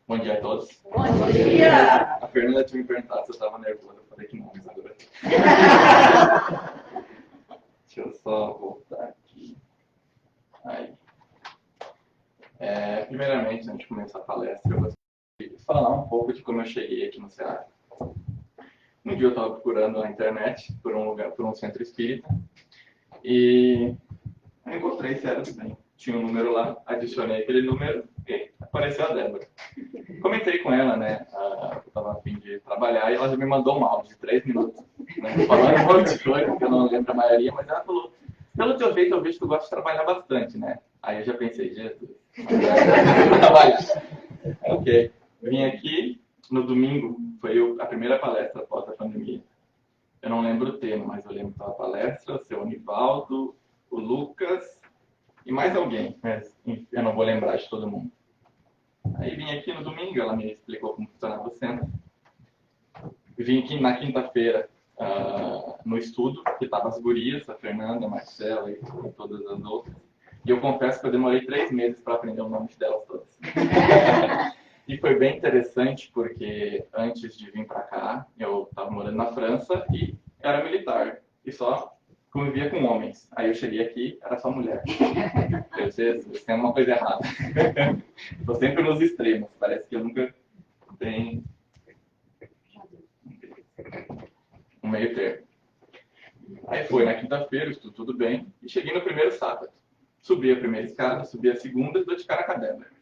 Bom dia a todos. Bom dia! A Fernanda tinha me perguntado se eu estava nervoso. Eu falei que não, mas agora. Deixa eu só voltar aqui. Aí. Primeiramente, antes de começar a palestra, eu gostaria de falar um pouco de como eu cheguei aqui no Ceará. Um dia eu estava procurando na internet por um centro espírita e eu encontrei Ceará bem. Tinha um número lá, adicionei aquele número e apareceu a Débora. Comentei com ela, né? Eu estava a fim de trabalhar e ela já me mandou um áudio de 3 minutos, né, falando um monte de coisa, que eu não lembro a maioria, mas ela falou: pelo teu jeito, eu vejo que tu gosta de trabalhar bastante, né? Aí eu já pensei: Jesus, trabalho. Ok. Vim aqui no domingo, foi a primeira palestra após a pandemia. Eu não lembro o tema, mas eu lembro da palestra, o seu Anivaldo, o Lucas e mais alguém, mas eu não vou lembrar de todo mundo. Aí vim aqui no domingo, ela me explicou como funcionava o centro. Vim aqui na quinta-feira no estudo, que estavam as gurias, a Fernanda, a Marcela e todas as outras. E eu confesso que eu demorei 3 meses para aprender o nome delas todas. E foi bem interessante, porque antes de vir para cá, eu estava morando na França e era militar. E só convivia com homens. Aí eu cheguei aqui, era só mulher. Eu disse: tem uma coisa errada. Estou sempre nos extremos. Parece que eu nunca tenho um meio termo. Aí foi na quinta-feira, estudo tudo bem. E cheguei no primeiro sábado. Subi a primeira escada, subi a segunda e dou de cara com a Débora.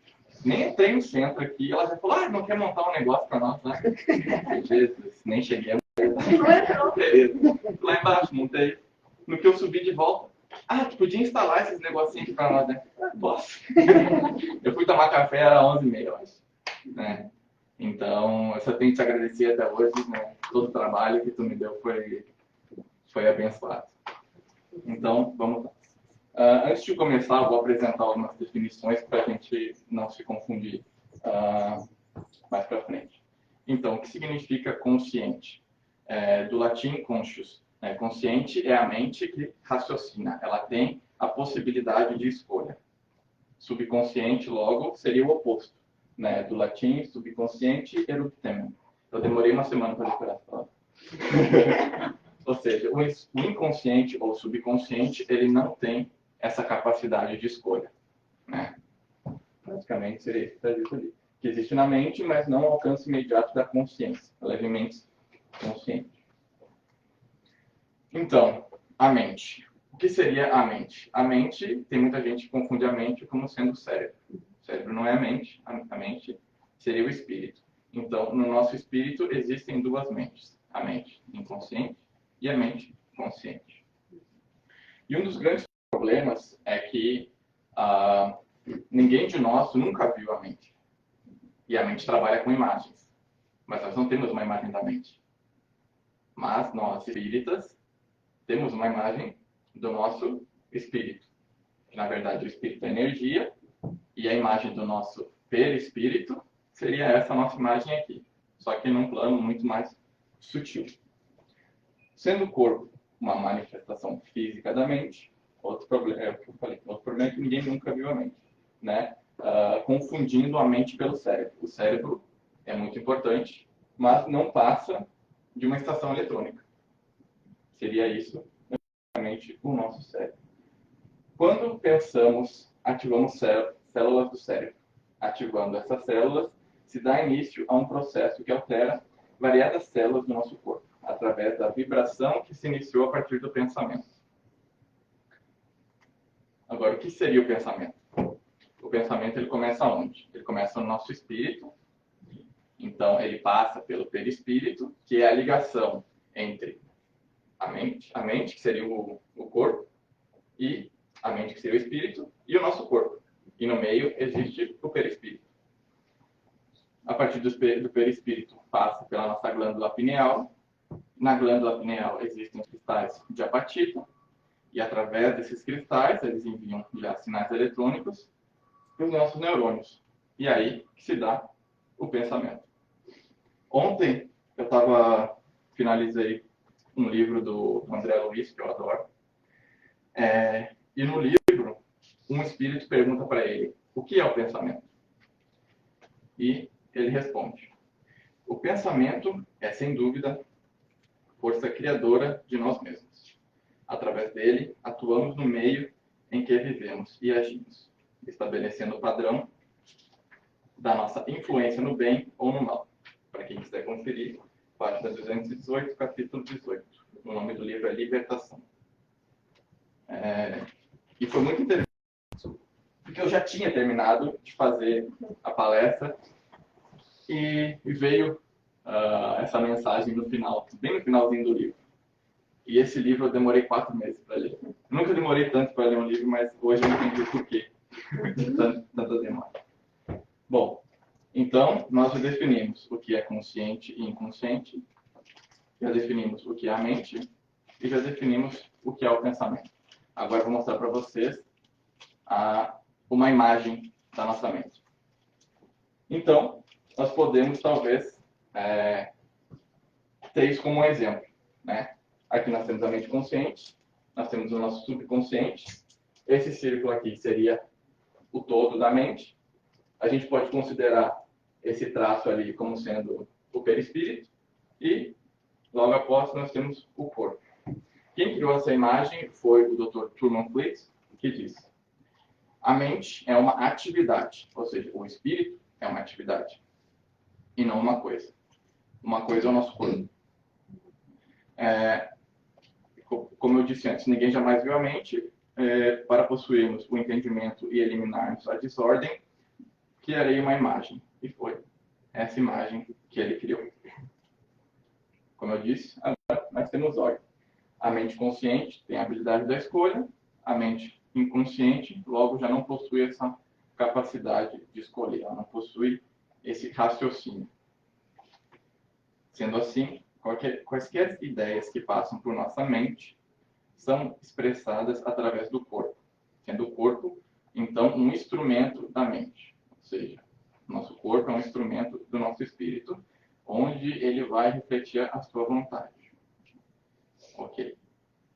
Nem entrei no centro aqui, ela já falou: não quer montar um negócio para nós lá? Jesus, nem cheguei a beleza. Lá embaixo, montei. No que eu subi de volta: tu podia instalar esses negocinhos para nós, né? Posso. Eu fui tomar café, era 11h30, eu acho. Né? Então, eu só tenho que te agradecer até hoje, né? Todo o trabalho que tu me deu foi abençoado. Então, vamos lá. Antes de começar, eu vou apresentar algumas definições para a gente não se confundir mais para frente. Então, o que significa consciente? Do latim conscius. Consciente é a mente que raciocina. Ela tem a possibilidade de escolha. Subconsciente, logo, seria o oposto. Né? Do latim, subconsciente, eruptem. Eu demorei uma semana para decorar essa palavra. Ou seja, o inconsciente ou subconsciente, ele não tem essa capacidade de escolha. Né? Praticamente seria isso que está dito ali. Que existe na mente, mas não ao alcance imediato da consciência. Levemente consciente. Então, a mente. O que seria a mente? A mente, tem muita gente que confunde a mente como sendo o cérebro. O cérebro não é a mente mente seria o espírito. Então, no nosso espírito existem 2 mentes. A mente inconsciente e a mente consciente. E um dos grandes problemas é que ninguém de nós nunca viu a mente. E a mente trabalha com imagens. Mas nós não temos uma imagem da mente. Mas nós, espíritas, temos uma imagem do nosso espírito. Que, na verdade, o espírito é energia. E a imagem do nosso perispírito seria essa nossa imagem aqui. Só que num plano muito mais sutil. Sendo o corpo uma manifestação física da mente, outro problema é o que eu falei. Outro problema é que ninguém nunca viu a mente. Né? Confundindo a mente pelo cérebro. O cérebro é muito importante, mas não passa de uma estação eletrônica. Seria isso, basicamente, o nosso cérebro. Quando pensamos, ativamos células do cérebro. Ativando essas células, se dá início a um processo que altera variadas células do nosso corpo, através da vibração que se iniciou a partir do pensamento. Agora, o que seria o pensamento? O pensamento, ele começa onde? Ele começa no nosso espírito. Então, ele passa pelo perispírito, que é a ligação entre a mente, que seria o corpo, e a mente, que seria o espírito, e o nosso corpo. E no meio existe o perispírito. A partir do perispírito, passa pela nossa glândula pineal. Na glândula pineal existem os cristais de apatita, e através desses cristais, eles enviam já sinais eletrônicos para os nossos neurônios. E aí que se dá o pensamento. Ontem, finalizei um livro do André Luiz, que eu adoro. E no livro, um espírito pergunta para ele: o que é o pensamento? E ele responde: o pensamento é, sem dúvida, força criadora de nós mesmos. Através dele, atuamos no meio em que vivemos e agimos, estabelecendo o padrão da nossa influência no bem ou no mal. Para quem quiser conferir, página 218, capítulo 18. O nome do livro é Libertação. E foi muito interessante, porque eu já tinha terminado de fazer a palestra e veio essa mensagem no final, bem no finalzinho do livro. E esse livro eu demorei 4 meses para ler. Nunca demorei tanto para ler um livro, mas hoje eu entendi o porquê de tanta demora. Bom, então nós já definimos o que é consciente e inconsciente, já definimos o que é a mente e já definimos o que é o pensamento. Agora eu vou mostrar para vocês uma imagem da nossa mente. Então, nós podemos talvez ter isso como um exemplo, né? Aqui nós temos a mente consciente, nós temos o nosso subconsciente. Esse círculo aqui seria o todo da mente. A gente pode considerar esse traço ali como sendo o perispírito. E, logo após, nós temos o corpo. Quem criou essa imagem foi o Dr. Truman Fleet, que disse: a mente é uma atividade, ou seja, o espírito é uma atividade, e não uma coisa. Uma coisa é o nosso corpo. Como eu disse antes, ninguém jamais viu a mente. Para possuirmos o entendimento e eliminarmos a desordem, criarei uma imagem. E foi essa imagem que ele criou. Como eu disse, agora nós temos ordem. A mente consciente tem a habilidade da escolha, a mente inconsciente, logo, já não possui essa capacidade de escolher, ela não possui esse raciocínio. Sendo assim, quaisquer ideias que passam por nossa mente são expressadas através do corpo, sendo o corpo, então, um instrumento da mente. Ou seja, nosso corpo é um instrumento do nosso espírito, onde ele vai refletir a sua vontade. Ok.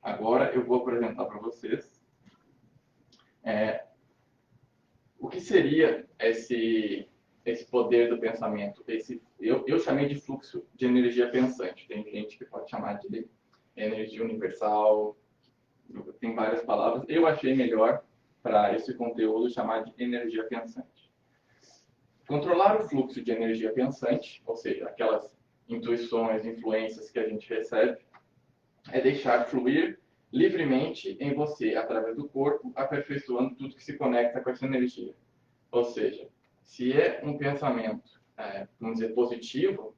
Agora eu vou apresentar para vocês o que seria esse poder do pensamento. Eu chamei de fluxo de energia pensante. Tem gente que pode chamar de energia universal, tem várias palavras. Eu achei melhor para esse conteúdo chamar de energia pensante. Controlar o fluxo de energia pensante, ou seja, aquelas intuições, influências que a gente recebe, é deixar fluir livremente em você, através do corpo, aperfeiçoando tudo que se conecta com essa energia. Ou seja, se é um pensamento, vamos dizer, positivo,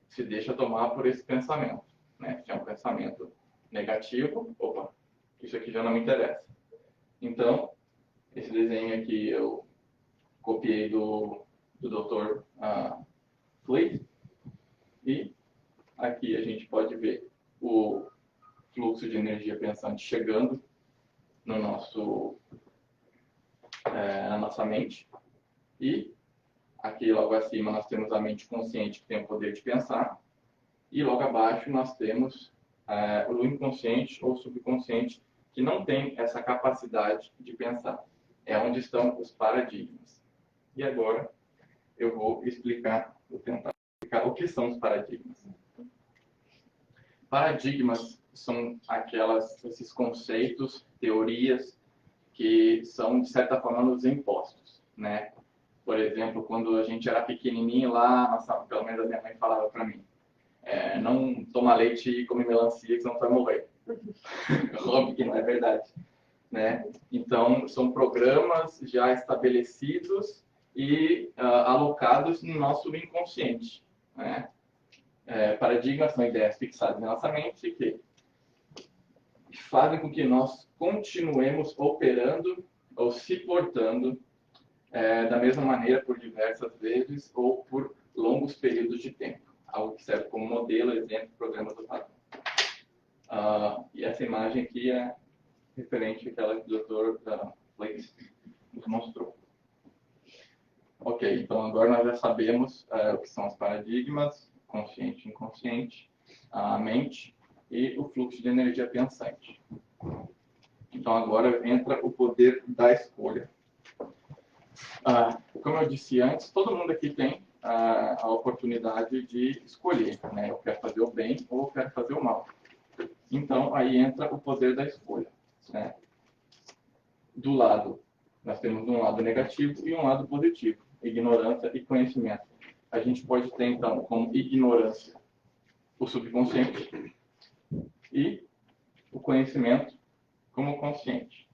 se deixa tomar por esse pensamento. Né? Se é um pensamento negativo, opa, isso aqui já não me interessa. Então, esse desenho aqui eu copiei do Dr. Fleet, e aqui a gente pode ver o fluxo de energia pensante chegando no na nossa mente. E aqui logo acima nós temos a mente consciente, que tem o poder de pensar. E logo abaixo nós temos o inconsciente ou subconsciente, que não tem essa capacidade de pensar. É onde estão os paradigmas. E agora eu vou tentar explicar o que são os paradigmas. Paradigmas são esses conceitos, teorias que são, de certa forma, nos impostos, né? Por exemplo, quando a gente era pequenininho lá, pelo menos a minha mãe falava para mim, não toma leite e come melancia, que senão vai morrer. Óbvio que não é verdade, né? Então, são programas já estabelecidos e alocados no nosso inconsciente, né? Paradigmas são ideias fixadas na nossa mente que fazem com que nós continuemos operando ou se portando da mesma maneira por diversas vezes ou por longos períodos de tempo. Algo que serve como modelo, exemplo, programa do padrão. E essa imagem aqui é referente àquela que o Dr. Flex nos mostrou. Ok, então agora nós já sabemos o que são os paradigmas, consciente e inconsciente, a mente e o fluxo de energia pensante. Então agora entra o poder da escolha. Como eu disse antes, todo mundo aqui tem a oportunidade de escolher, né? Eu quero fazer o bem ou eu quero fazer o mal. Então, aí entra o poder da escolha, né? Do lado, nós temos um lado negativo e um lado positivo, ignorância e conhecimento. A gente pode ter, então, como ignorância o subconsciente e o conhecimento como consciente.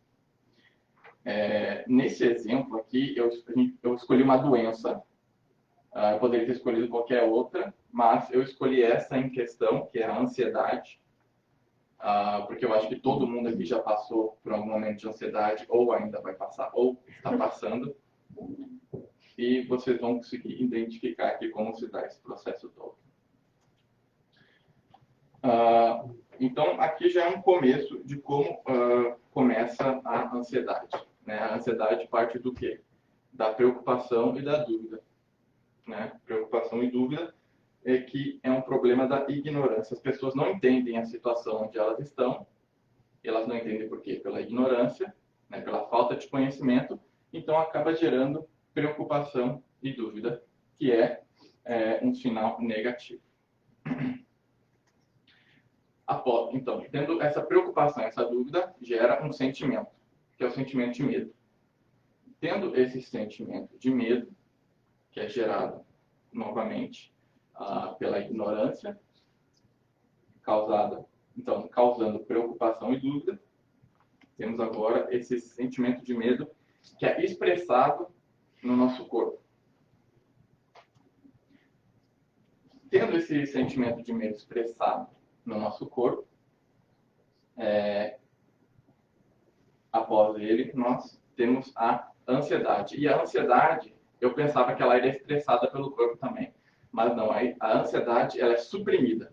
Nesse exemplo aqui, eu escolhi uma doença. Eu poderia ter escolhido qualquer outra, mas eu escolhi essa em questão, que é a ansiedade, porque eu acho que todo mundo aqui já passou por algum momento de ansiedade, ou ainda vai passar, ou está passando, e vocês vão conseguir identificar aqui como se dá esse processo todo. Então, aqui já é um começo de como começa a ansiedade, né? A ansiedade parte do quê? Da preocupação e da dúvida, né? Preocupação e dúvida é que é um problema da ignorância. As pessoas não entendem a situação onde elas estão, elas não entendem por quê? Pela ignorância, né? Pela falta de conhecimento, então acaba gerando preocupação e dúvida, que é um sinal negativo. Então, tendo essa preocupação, essa dúvida, gera um sentimento, que é o sentimento de medo. Tendo esse sentimento de medo, que é gerado, novamente, pela ignorância, causando preocupação e dúvida, temos agora esse sentimento de medo que é expressado no nosso corpo. Tendo esse sentimento de medo expressado no nosso corpo, após ele, nós temos a ansiedade. E a ansiedade, eu pensava que ela era expressada pelo corpo também. Mas não, a ansiedade ela é suprimida.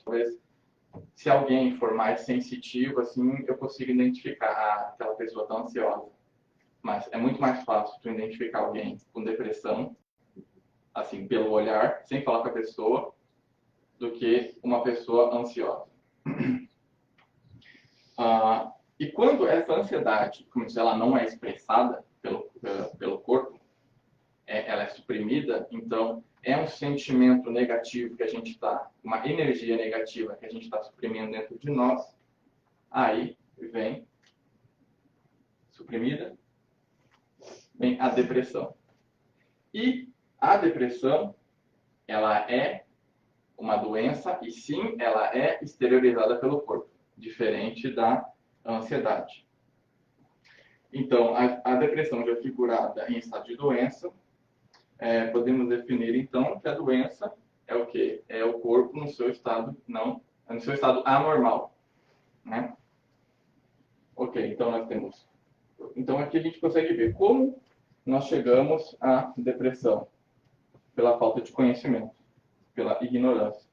Talvez, se alguém for mais sensitivo, assim, eu consigo identificar aquela pessoa está ansiosa. Mas é muito mais fácil tu identificar alguém com depressão, assim, pelo olhar, sem falar com a pessoa, do que uma pessoa ansiosa. E quando essa ansiedade, como eu disse, ela não é expressada pelo corpo, ela é suprimida, então é um sentimento negativo que a gente está, uma energia negativa que a gente está suprimindo dentro de nós, aí vem suprimida, vem a depressão. E a depressão, ela é uma doença e sim, ela é exteriorizada pelo corpo, diferente da ansiedade. Então, a depressão já figurada em estado de doença, podemos definir então que a doença é o quê? É o corpo no seu estado no seu estado anormal, né? Ok, então nós temos. Então aqui a gente consegue ver como nós chegamos à depressão pela falta de conhecimento, pela ignorância,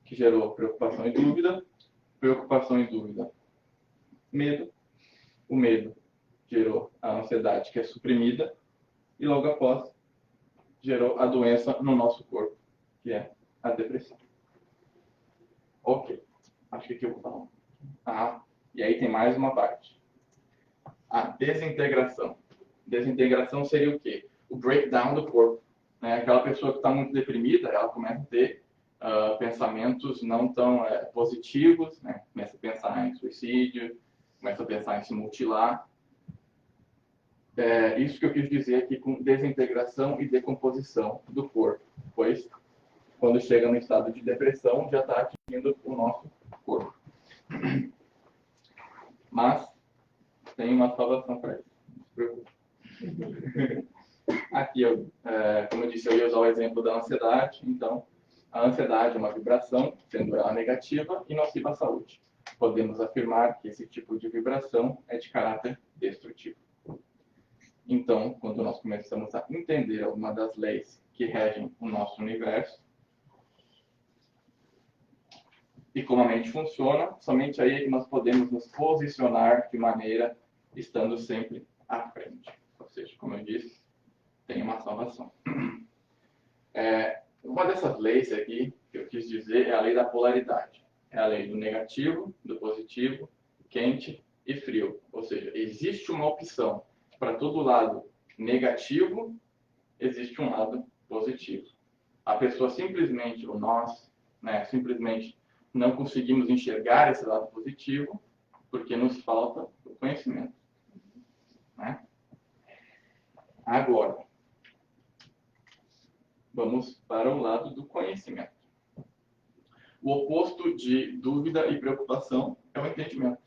que gerou preocupação e dúvida, medo. O medo gerou a ansiedade, que é suprimida, e logo após gerou a doença no nosso corpo, que é a depressão. Ok, acho que aqui eu vou falar. E aí tem mais uma parte. A desintegração. Desintegração seria o quê? O breakdown do corpo. Né? Aquela pessoa que está muito deprimida, ela começa a ter pensamentos não tão positivos, né? Começa a pensar em suicídio, começa a pensar em se mutilar. Isso que eu quis dizer aqui com desintegração e decomposição do corpo, pois quando chega no estado de depressão já está atingindo o nosso corpo. Mas tem uma salvação para isso, não se preocupe. Aqui, como eu disse, eu ia usar o exemplo da ansiedade. Então, a ansiedade é uma vibração, sendo ela negativa e nociva à saúde. Podemos afirmar que esse tipo de vibração é de caráter destrutivo. Então, quando nós começamos a entender alguma das leis que regem o nosso universo e como a mente funciona, somente aí é que nós podemos nos posicionar de maneira estando sempre à frente. Ou seja, como eu disse, tem uma salvação. Uma dessas leis aqui que eu quis dizer é a lei da polaridade. É a lei do negativo, do positivo, quente e frio. Ou seja, existe uma opção para todo lado negativo, existe um lado positivo. A pessoa simplesmente, ou nós, né, simplesmente não conseguimos enxergar esse lado positivo porque nos falta o conhecimento. Né? Agora, vamos para o lado do conhecimento. O oposto de dúvida e preocupação é o entendimento.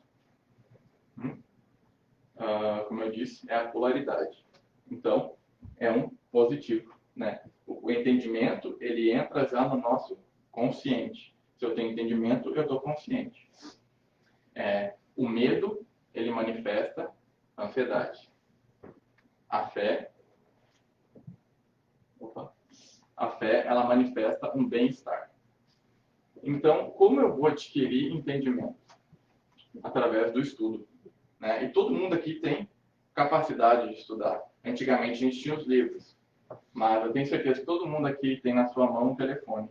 Como eu disse, é a polaridade. Então, é um positivo. Né? O entendimento, ele entra já no nosso consciente. Se eu tenho entendimento, eu estou consciente. O medo, ele manifesta a ansiedade. A fé, ela manifesta um bem-estar. Então, como eu vou adquirir entendimento? Através do estudo. Né? E todo mundo aqui tem capacidade de estudar. Antigamente a gente tinha os livros, mas eu tenho certeza que todo mundo aqui tem na sua mão um telefone.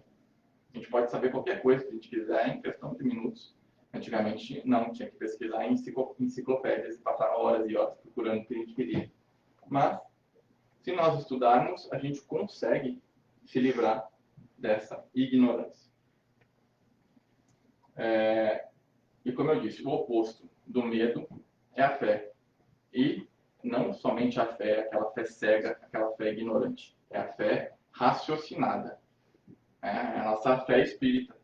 A gente pode saber qualquer coisa que a gente quiser em questão de minutos. Antigamente não, tinha que pesquisar em enciclopédias e passar horas e horas procurando o que a gente queria. Mas, se nós estudarmos, a gente consegue se livrar dessa ignorância. E como eu disse, o oposto do medo é a fé. E não somente a fé, aquela fé cega, aquela fé ignorante. É a fé raciocinada. É a nossa fé espírita.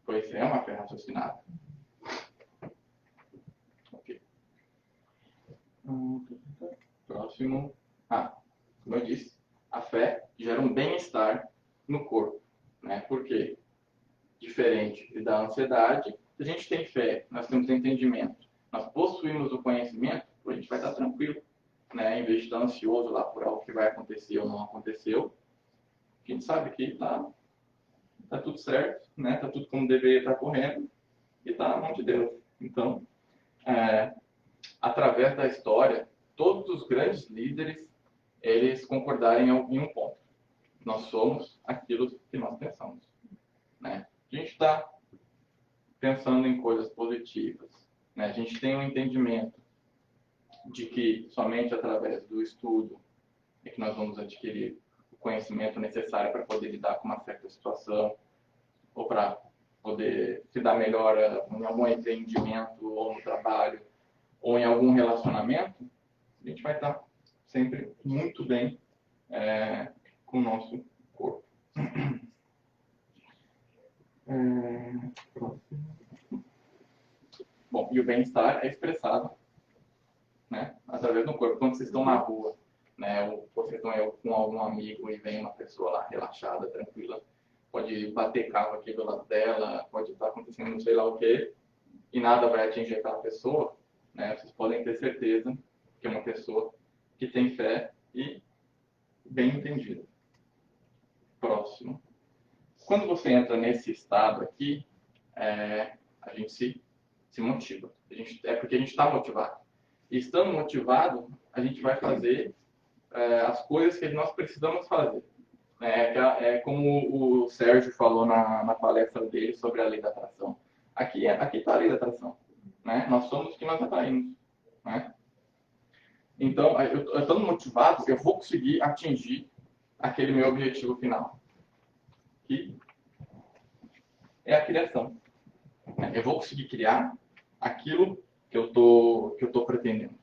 Pois é uma fé raciocinada. Ok. Próximo. Como eu disse, a fé gera um bem-estar no corpo. Né? Por quê? Diferente da ansiedade, se a gente tem fé, nós temos entendimento, nós possuímos o conhecimento, a gente vai estar tranquilo. Né? Em vez de estar ansioso lá por algo que vai acontecer ou não aconteceu, a gente sabe que está tudo certo, né? Está tudo como deveria estar correndo e está na mão de Deus. Então, através da história, todos os grandes líderes, eles concordaram em um ponto. Nós somos aquilo que nós pensamos. Né? A gente está pensando em coisas positivas. Né? A gente tem um entendimento de que somente através do estudo é que nós vamos adquirir o conhecimento necessário para poder lidar com uma certa situação ou para poder se dar melhor em algum empreendimento ou no trabalho ou em algum relacionamento. A gente vai estar sempre muito bem com o nosso corpo. Bom, e o bem-estar é expressado, né, através do corpo. Quando vocês estão na rua, né, ou vocês estão com algum amigo e vem uma pessoa lá relaxada, tranquila, pode bater carro aqui do lado dela, pode estar acontecendo não sei lá o quê, e nada vai atingir aquela pessoa, né, vocês podem ter certeza que é uma pessoa que tem fé e bem entendida. Próximo. Quando você entra nesse estado aqui, a gente se motiva. É porque a gente está motivado. E estando motivado, a gente vai fazer as coisas que nós precisamos fazer. É como o Sérgio falou na palestra dele sobre a lei da atração. Aqui está a lei da atração. Né? Nós somos o que nós atraímos. Né? Então, eu estando motivado, eu vou conseguir atingir aquele meu objetivo final. Que é a criação. Eu vou conseguir criar aquilo que eu tô pretendendo.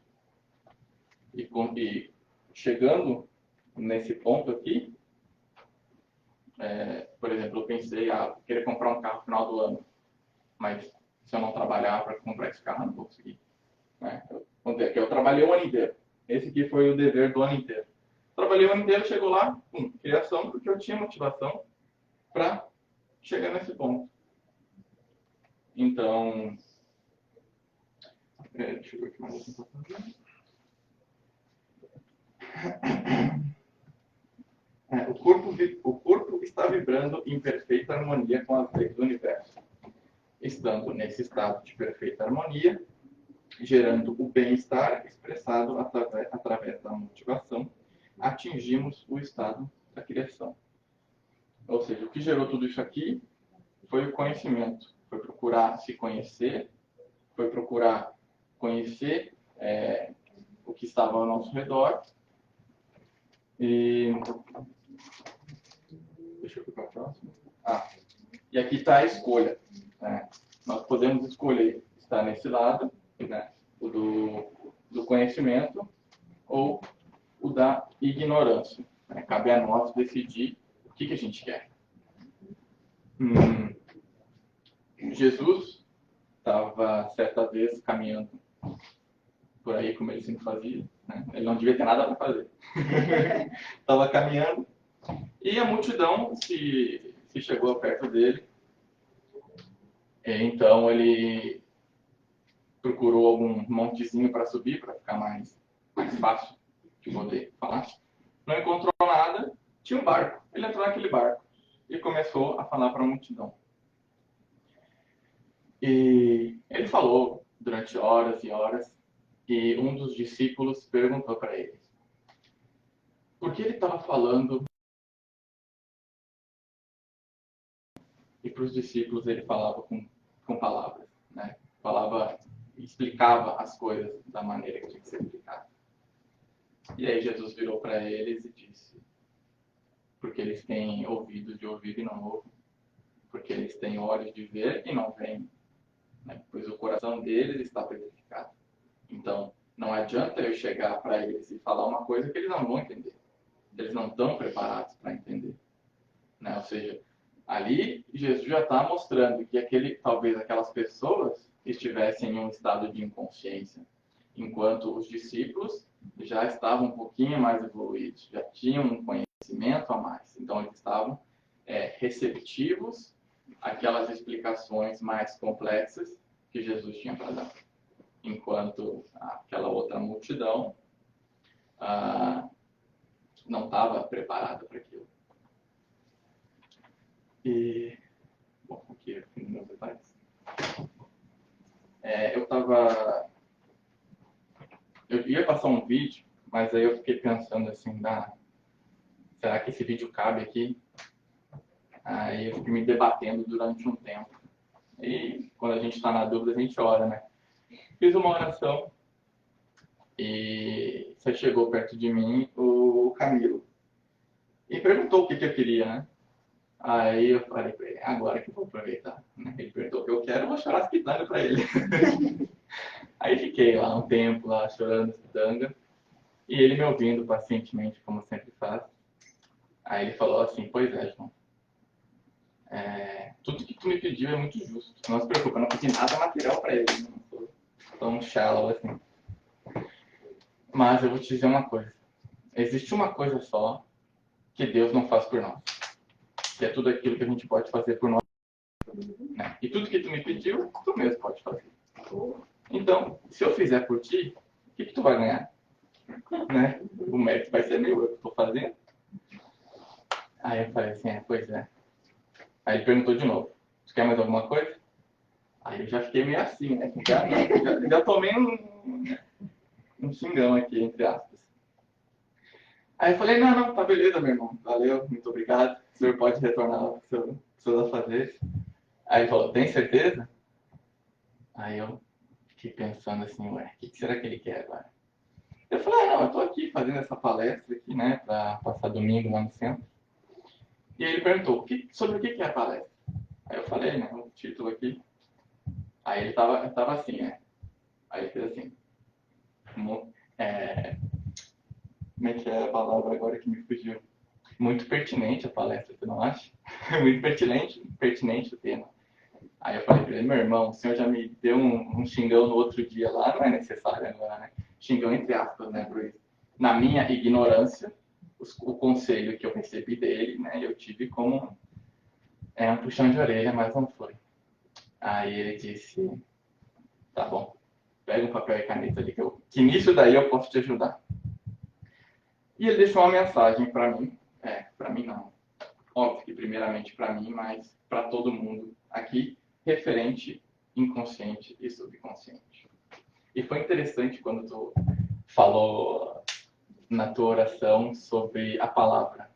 E chegando nesse ponto aqui, por exemplo, eu pensei querer comprar um carro no final do ano, mas se eu não trabalhar para comprar esse carro, eu não vou conseguir. Né? Eu trabalhei o ano inteiro. Esse aqui foi o dever do ano inteiro. Trabalhei o ano inteiro, chegou lá, criação, porque eu tinha motivação para chegar nesse ponto. Então, deixa eu ver o que mais eu estou fazendo. O corpo está vibrando em perfeita harmonia com as leis do universo. Estando nesse estado de perfeita harmonia, gerando o bem-estar expressado através da motivação, atingimos o estado da criação. Ou seja, o que gerou tudo isso aqui foi o conhecimento. Foi procurar se conhecer, foi procurar conhecer o que estava ao nosso redor. E deixa eu ir para a próxima. E aqui está a escolha. Né? Nós podemos escolher estar nesse lado, né? O do conhecimento ou o da ignorância. Né? Cabe a nós decidir o que a gente quer. Jesus estava certa vez caminhando por aí, como ele sempre fazia. Né? Ele não devia ter nada para fazer. Estava caminhando e a multidão se chegou perto dele. Então ele procurou algum montezinho para subir, para ficar mais fácil de poder falar. Não encontrou nada, tinha um barco. Ele entrou naquele barco e começou a falar para a multidão. E ele falou durante horas e horas, e um dos discípulos perguntou para ele por que ele estava falando. E para os discípulos ele falava com palavras, né? Explicava as coisas da maneira que tinha que ser explicado. E aí Jesus virou para eles e disse: porque eles têm ouvidos de ouvir e não ouvem, porque eles têm olhos de ver e não veem, né? Pois o coração deles está petrificado. Então, não adianta eu chegar para eles e falar uma coisa que eles não vão entender. Eles não estão preparados para entender. Né? Ou seja, ali Jesus já está mostrando que talvez aquelas pessoas estivessem em um estado de inconsciência, enquanto os discípulos já estavam um pouquinho mais evoluídos, já tinham um conhecimento a mais. Então, eles estavam receptivos àquelas explicações mais complexas que Jesus tinha para dar. Enquanto aquela outra multidão não estava preparada para aquilo. E, bom, aqui é o meu detalhe. Eu ia passar um vídeo, mas aí eu fiquei pensando assim, será que esse vídeo cabe aqui? Aí eu fiquei me debatendo durante um tempo. E quando a gente está na dúvida, a gente ora, né? Fiz uma oração e você chegou perto de mim, o Camilo, e perguntou o que eu queria, né? Aí eu falei pra ele, agora que eu vou aproveitar. Né? Ele perguntou o que eu quero, eu vou chorar as pitangas pra ele. Aí fiquei lá um tempo, lá chorando as pitangas, e ele me ouvindo pacientemente, como sempre faz. Aí ele falou assim, pois é, João, tudo que tu me pediu é muito justo. Não se preocupa, eu não pedi nada material pra ele. Não sou tão shallow assim. Mas eu vou te dizer uma coisa. Existe uma coisa só que Deus não faz por nós. Que é tudo aquilo que a gente pode fazer por nós. Né? E tudo que tu me pediu, tu mesmo pode fazer. Então, se eu fizer por ti, o que tu vai ganhar? Né? O mérito vai ser meu, eu estou fazendo. Aí eu falei assim, pois é. Aí ele perguntou de novo, tu quer mais alguma coisa? Aí eu já fiquei meio assim, né? Já tomei um xingão aqui, entre aspas. Aí eu falei, não, tá beleza, meu irmão. Valeu, muito obrigado. O senhor pode retornar para os seus afazeres. Aí ele falou, tem certeza? Aí eu fiquei pensando assim, o que será que ele quer agora? Eu falei, não, eu tô aqui fazendo essa palestra aqui, né, para passar domingo lá no centro. E aí ele perguntou, sobre o que é a palestra? Aí eu falei, né, o título aqui. Aí ele tava assim, né? Aí ele fez assim. Como é que é a palavra agora que me fugiu? Muito pertinente a palestra, você não acha? Muito pertinente o tema. Aí eu falei pra ele, meu irmão, o senhor já me deu um xingão no outro dia lá, não é necessário agora, né? Xingão entre aspas, né, Bruce? Na minha ignorância, o conselho que eu recebi dele, né, eu tive como um puxão de orelha, mas não foi. Aí ele disse, tá bom, pega um papel e caneta ali, que nisso daí eu posso te ajudar. E ele deixou uma mensagem para mim, para mim não, óbvio que primeiramente para mim, mas para todo mundo aqui, referente inconsciente e subconsciente. E foi interessante quando tu falou na tua oração sobre a palavra,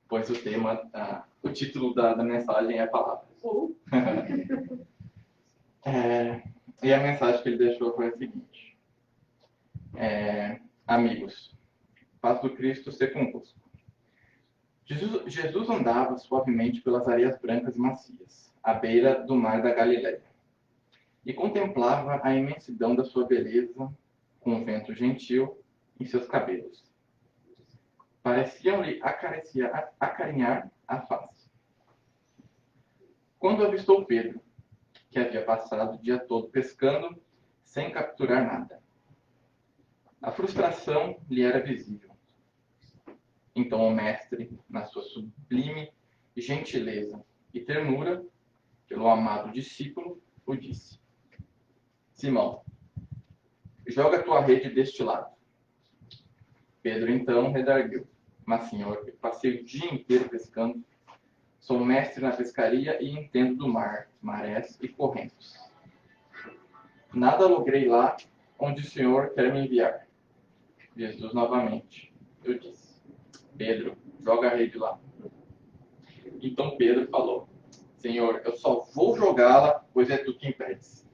pois o título da mensagem é a palavra. E a mensagem que ele deixou foi a seguinte: amigos, paz do Cristo ser convosco. Jesus andava suavemente pelas areias brancas e macias, à beira do mar da Galileia, e contemplava a imensidão da sua beleza, com o vento gentil em seus cabelos. Pareciam-lhe acarinhar a face. Quando avistou Pedro, que havia passado o dia todo pescando, sem capturar nada. A frustração lhe era visível. Então o mestre, na sua sublime gentileza e ternura, pelo amado discípulo, o disse: Simão, joga a tua rede deste lado. Pedro então redarguiu: Mas, senhor, eu passei o dia inteiro pescando. Sou mestre na pescaria e entendo do mar, marés e correntes. Nada logrei lá onde o Senhor quer me enviar. Jesus novamente. Eu disse: Pedro, joga a rede lá. Então Pedro falou: Senhor, eu só vou jogá-la, pois é tu que impedes.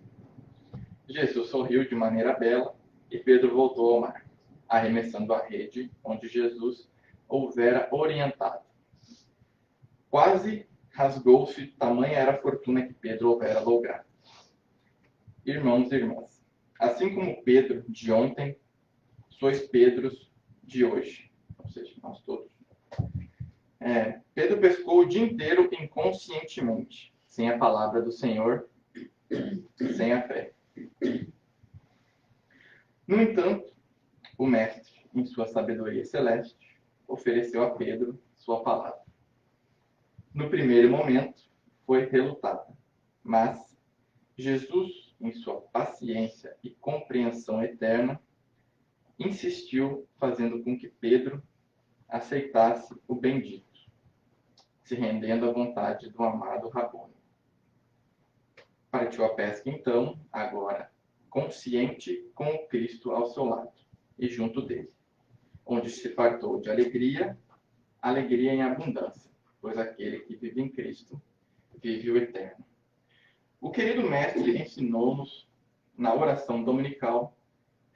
Jesus sorriu de maneira bela e Pedro voltou ao mar, arremessando a rede onde Jesus houvera orientado. Quase rasgou-se, tamanha era a fortuna que Pedro houvera logrado. Irmãos e irmãs, assim como Pedro de ontem, sois Pedros de hoje. Ou seja, nós todos. Pedro pescou o dia inteiro inconscientemente, sem a palavra do Senhor, sem a fé. No entanto, o Mestre, em sua sabedoria celeste, ofereceu a Pedro sua palavra. No primeiro momento, foi relutada, mas Jesus, em sua paciência e compreensão eterna, insistiu, fazendo com que Pedro aceitasse o bendito, se rendendo à vontade do amado Rabone. Partiu a pesca então, agora, consciente com o Cristo ao seu lado e junto dele, onde se fartou de alegria, alegria em abundância, pois aquele que vive em Cristo vive o eterno. O querido mestre ensinou-nos na oração dominical,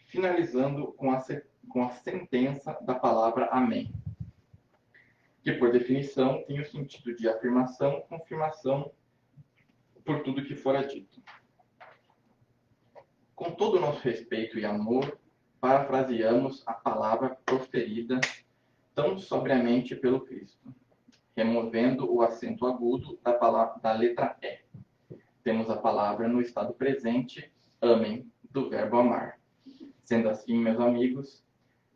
finalizando com a sentença da palavra Amém, que por definição tem o sentido de afirmação, confirmação por tudo que fora dito. Com todo o nosso respeito e amor, parafraseamos a palavra proferida tão sobriamente pelo Cristo, removendo o acento agudo da letra E. Temos a palavra no estado presente, amem, do verbo amar. Sendo assim, meus amigos,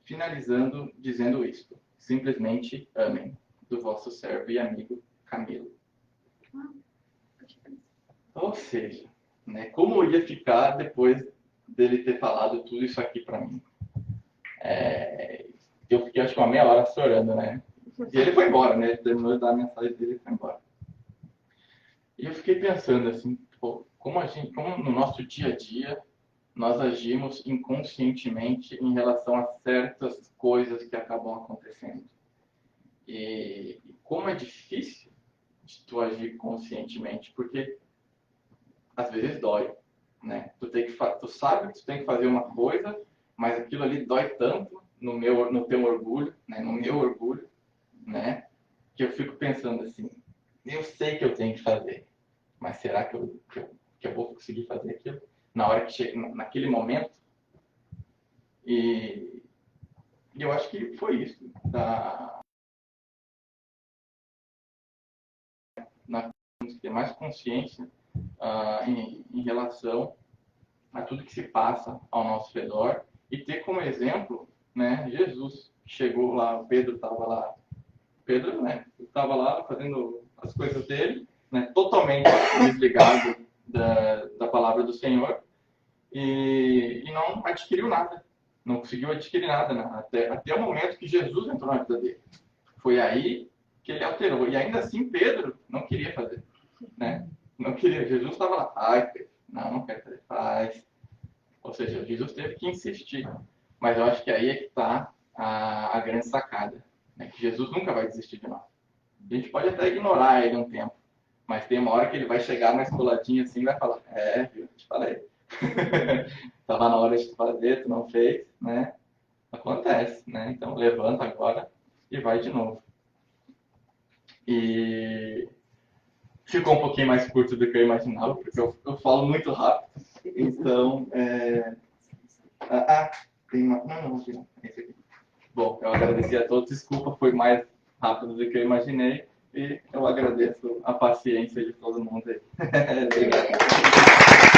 finalizando dizendo isto, simplesmente amem, do vosso servo e amigo Camilo. Ou seja, né, como ia ficar depois dele ter falado tudo isso aqui para mim? Eu fiquei acho que uma meia hora chorando, né? E ele foi embora, né? Ele terminou de dar a mensagem dele e foi embora. E eu fiquei pensando assim, pô, como no nosso dia a dia nós agimos inconscientemente em relação a certas coisas que acabam acontecendo. E como é difícil de tu agir conscientemente, porque às vezes dói, né? Tu sabe que tu tem que fazer uma coisa, mas aquilo ali dói tanto no teu orgulho, né? No meu orgulho, né? Que eu fico pensando assim, eu sei que eu tenho que fazer, mas será que eu vou conseguir fazer aquilo? Na hora que chega, naquele momento. E eu acho que foi isso. Temos que ter mais consciência em relação a tudo que se passa ao nosso redor e ter como exemplo, né, Jesus. Chegou lá, o Pedro estava lá. Pedro, né, estava lá fazendo as coisas dele, né, totalmente desligado da palavra do Senhor e não adquiriu nada. Não conseguiu adquirir nada, né? Até o momento que Jesus entrou na vida dele. Foi aí que ele alterou. E ainda assim, Pedro não queria fazer. Né? Não queria. Jesus estava lá. Ai, Pedro, não quero fazer. Faz. Ou seja, Jesus teve que insistir. Mas eu acho que aí é que está a grande sacada. Né? Que Jesus nunca vai desistir de nós. A gente pode até ignorar ele um tempo. Mas tem uma hora que ele vai chegar mais coladinho assim e vai falar: viu, te falei. Tava na hora de tu fazer, tu não fez, né? Acontece, né? Então levanta agora e vai de novo. E ficou um pouquinho mais curto do que eu imaginava, porque eu falo muito rápido. Então, tem uma... Não, aqui não. Esse aqui. Bom, eu agradeci a todos. Desculpa, foi mais rápido do que eu imaginei. E eu agradeço a paciência de todo mundo aí. Obrigado.